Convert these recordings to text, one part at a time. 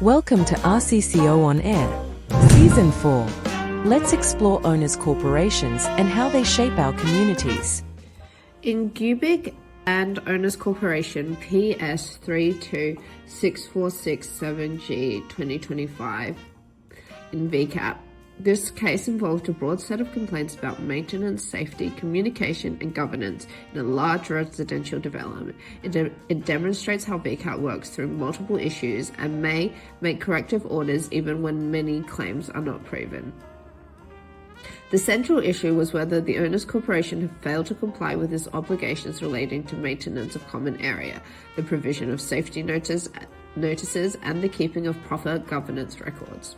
Welcome to RCCO On Air, Season 4. Let's explore owners' corporations and how they shape our communities. In Gubic and Owners Corporation PS326467G 2025 in VCAT, this case involved a broad set of complaints about maintenance, safety, communication, and governance in a large residential development. It demonstrates how VCAT works through multiple issues and may make corrective orders even when many claims are not proven. The central issue was whether the Owners Corporation had failed to comply with its obligations relating to maintenance of common area, the provision of safety notices, and the keeping of proper governance records.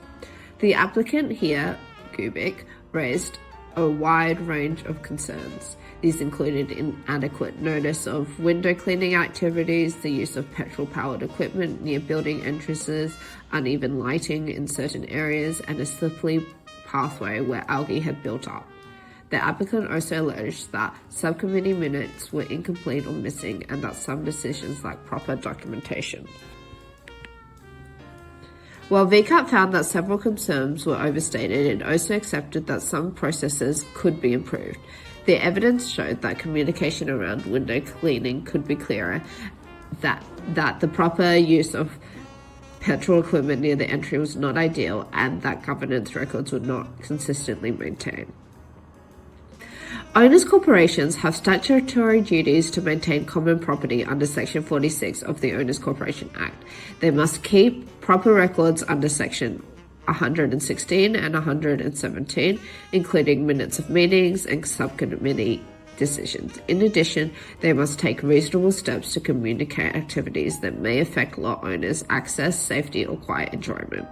The applicant here, Gubic, raised a wide range of concerns. These included inadequate notice of window cleaning activities, the use of petrol-powered equipment near building entrances, uneven lighting in certain areas, and a slippery pathway where algae had built up. The applicant also alleged that subcommittee minutes were incomplete or missing, and that some decisions lacked proper documentation. While VCAT found that several concerns were overstated, it also accepted that some processes could be improved. The evidence showed that communication around window cleaning could be clearer, that the proper use of petrol equipment near the entry was not ideal, and that governance records were not consistently maintained. Owners corporations have statutory duties to maintain common property under Section 46 of the Owners Corporation Act. They must keep proper records under Section 116 and 117, including minutes of meetings and subcommittee decisions. In addition, they must take reasonable steps to communicate activities that may affect lot owners' access, safety, or quiet enjoyment.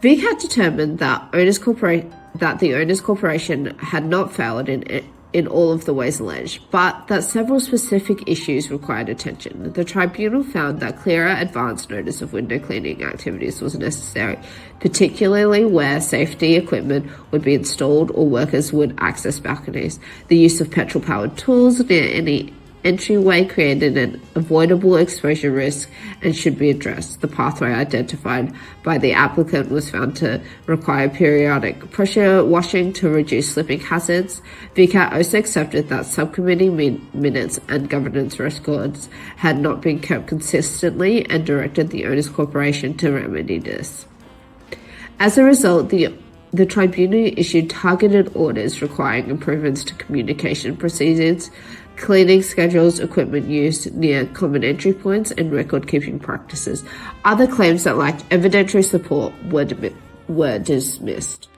VCAT determined that the Owners Corporation had not failed in all of the ways alleged, but that several specific issues required attention. The tribunal found that clearer advance notice of window cleaning activities was necessary, particularly where safety equipment would be installed or workers would access balconies. The use of petrol-powered tools near any entryway created an avoidable exposure risk and should be addressed. The pathway identified by the applicant was found to require periodic pressure washing to reduce slipping hazards. VCAT also accepted that subcommittee minutes and governance records had not been kept consistently and directed the Owners Corporation to remedy this. As a result, the tribunal issued targeted orders requiring improvements to communication procedures, cleaning schedules, equipment use near common entry points, and record-keeping practices. Other claims that lacked evidentiary support were dismissed.